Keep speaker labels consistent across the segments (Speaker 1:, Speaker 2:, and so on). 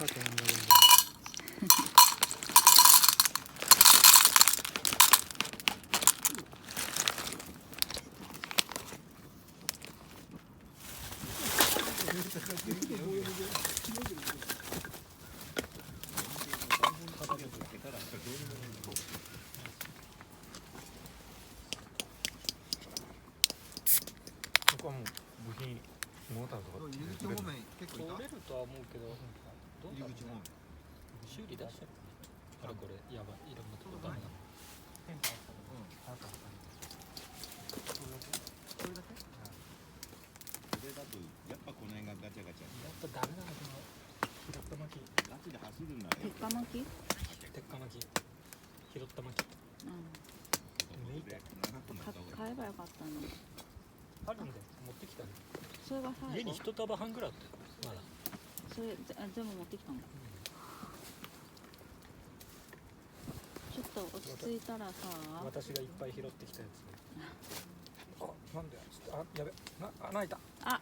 Speaker 1: 母ちゃん呼んであげるんだ。ここはもう部品モーターとか
Speaker 2: 入り口方面結構いた。
Speaker 1: 取れるとは思うけど、どう
Speaker 2: 入り口方面。
Speaker 1: 修理出してるあれこれやばい、いろんなとこダメなの。テンパーされる。あと
Speaker 2: それだけ？
Speaker 3: それだとやっぱこの辺がガチャガチャ
Speaker 1: やっぱダメなのかな。拾った巻き。
Speaker 3: ガチで走るなら
Speaker 4: 鉄火巻き？
Speaker 1: 鉄火巻き。拾った巻き。
Speaker 4: うん。
Speaker 1: 抜いた。
Speaker 4: 買えばよかったの。
Speaker 1: あるんで持ってきたね。
Speaker 4: それが最後。
Speaker 1: 家に一束半ぐらいあったよ。まだ。
Speaker 4: それ全部持ってきたの。ちょっと落ち着いたらさ。
Speaker 1: 私がいっぱい拾ってきたやつ。あ、なんで？あ、やべ。穴開いた。
Speaker 4: あ。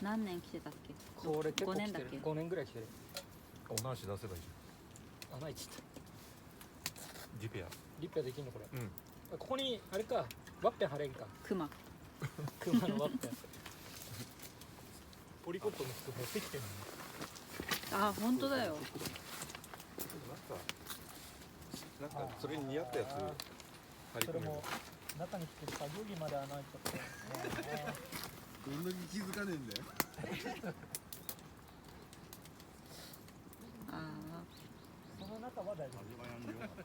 Speaker 4: 何年来てたっけ？
Speaker 1: これ結構
Speaker 4: 5年だっけ
Speaker 1: 5年ぐらい来てる。
Speaker 5: お直し出せばいいじ
Speaker 1: 穴開いちゃった。
Speaker 5: ゃん。リペア。
Speaker 1: リペアできんのこれ。
Speaker 5: うん。
Speaker 1: ここにあれか、ワッペン貼れんか。
Speaker 4: クマ。
Speaker 1: クマのワッペン。ポリコットの服持ってきてるの。
Speaker 4: あ、本当だよ。
Speaker 5: なんかそれに似合ったやつ張り込めば。
Speaker 1: 中に来て作業着まで穴開いちゃった。
Speaker 2: どんだけ気づかねえんだよ。
Speaker 1: その中は大丈夫。
Speaker 3: 風がやんでよかった。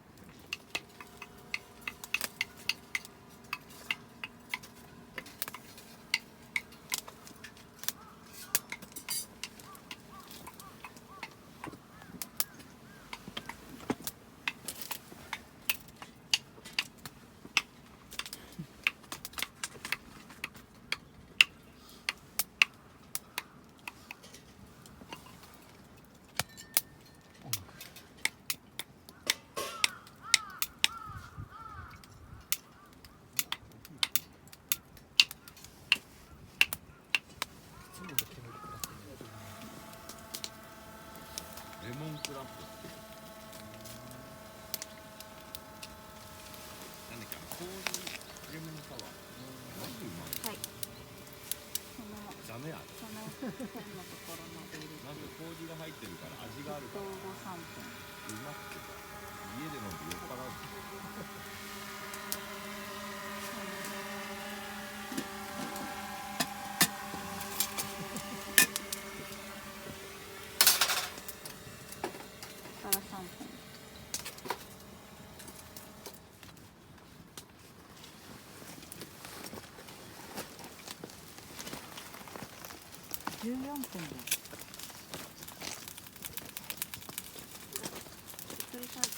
Speaker 3: レモンクラップってなんだっけ、コーヒーレモンサワーマジうまい。
Speaker 4: はい。
Speaker 3: ダメあれ
Speaker 4: その線のところまで入れて。
Speaker 3: なんか麹が入ってるから味があるから
Speaker 4: 沸騰後3分。
Speaker 3: うまくてさ、家で飲んで酔っ払う。
Speaker 4: から3分。14分だ。ひっくり返す。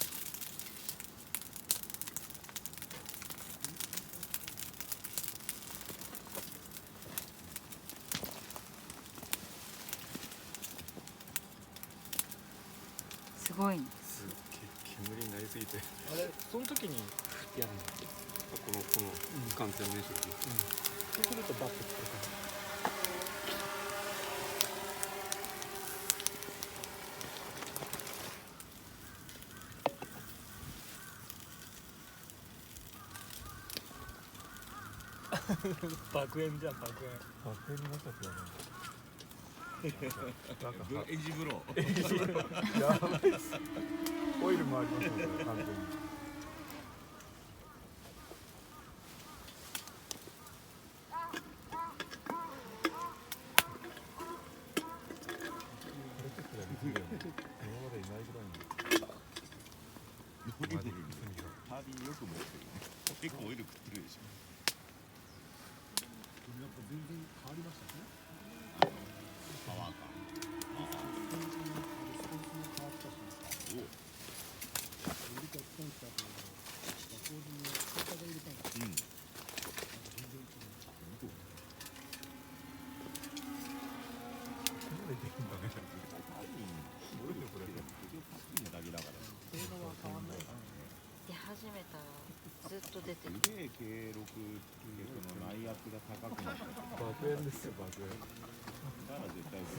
Speaker 4: すごいね。
Speaker 5: すっげえ煙になりすぎて。
Speaker 1: あれ、その時に振ってやるんだっけ。
Speaker 5: この完全燃焼。
Speaker 1: そうするとバッてつくから。爆炎じゃん、爆炎。
Speaker 5: 爆炎になっちゃったよね。
Speaker 3: エジブロー。
Speaker 5: やばいっす。オイルもありますもんね、完全に。今までいないぐらいの。
Speaker 3: ハービーよく持ってるね。結構オイル食ってるでしょ。
Speaker 2: やっぱ全然変わりましたね。
Speaker 3: パワー感。
Speaker 2: スポンジも変わったし。
Speaker 3: お
Speaker 2: 入れたコンタと麹のコンタが入れたんだ。
Speaker 3: うん。
Speaker 2: 全然違う。
Speaker 5: ここまでできんだね。
Speaker 3: オイルこれパッキンだけだから。
Speaker 2: 性能は変わんないからね。
Speaker 4: 出始めたらずっと出て
Speaker 3: す
Speaker 4: る。
Speaker 3: げえ経路の内圧が高くなった。
Speaker 5: 爆炎ですよ、爆炎。
Speaker 3: だ
Speaker 5: す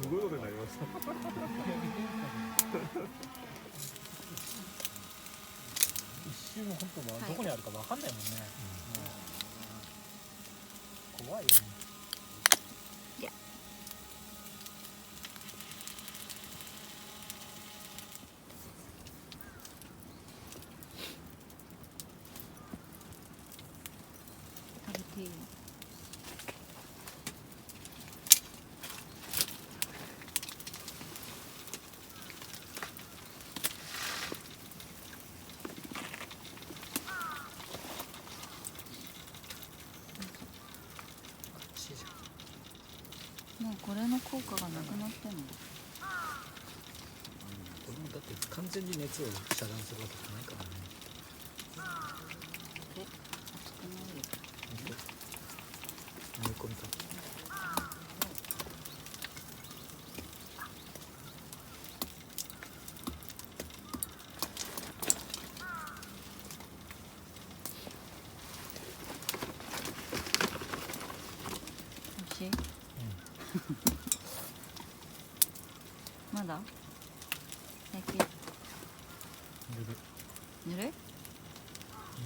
Speaker 5: ごいことになりました。
Speaker 1: 一瞬本当はどこにあるかわかんないもんね。怖いよね。
Speaker 4: いや。食べていいよ。もうこれの効果がなくなってんの。
Speaker 1: これもだって完全に熱を遮断するわけじゃないからね。
Speaker 4: 熱くないよ。
Speaker 1: 飲み込みか。
Speaker 4: 美味しい？まだ？最近
Speaker 1: ゆる
Speaker 4: ぬるい？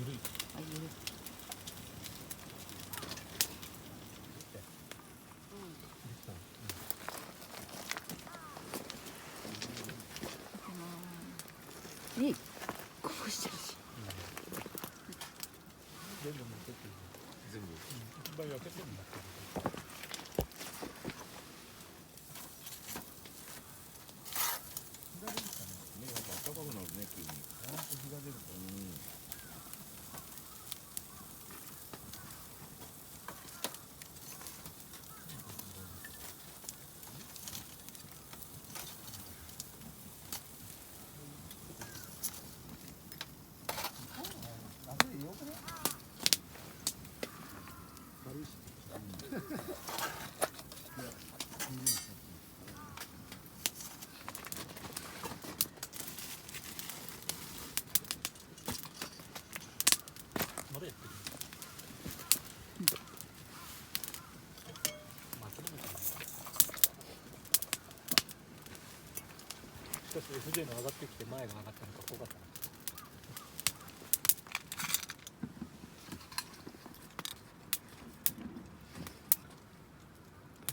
Speaker 1: ゆるい。
Speaker 4: あ、ゆるい。え、こぼしちゃうし。
Speaker 1: 全部持ってっていい。
Speaker 5: 全部。
Speaker 1: 一番焼けてるんだけど。
Speaker 3: 暖かくなるね、急に。ほんと日が出ると。
Speaker 2: 軽いし。
Speaker 1: まだやってる。まあそれもかな。しかし FJ の上がってきて前が上がったのか怖かったな。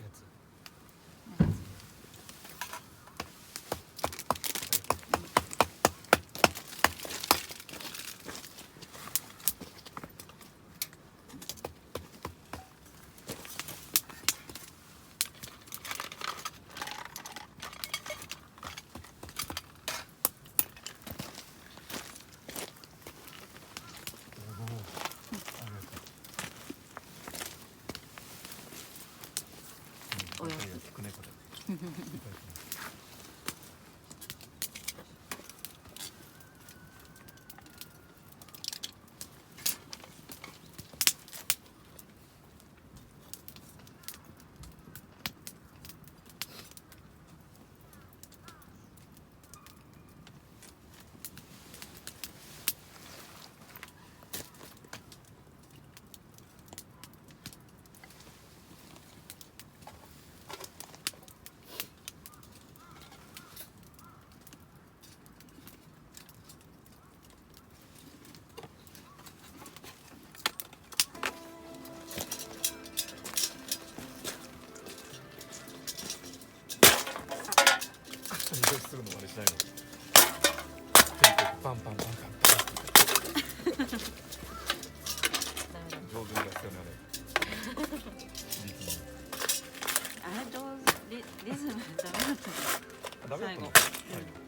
Speaker 1: やつ。
Speaker 4: おやつ。
Speaker 5: 聞くねこれ。すぐの真似しないの。パンパンパンパンパン。上手に出すよね
Speaker 4: あれ上手、リズムダメだった。
Speaker 5: あれ。ダメだったの。
Speaker 4: 最後。
Speaker 5: 最後。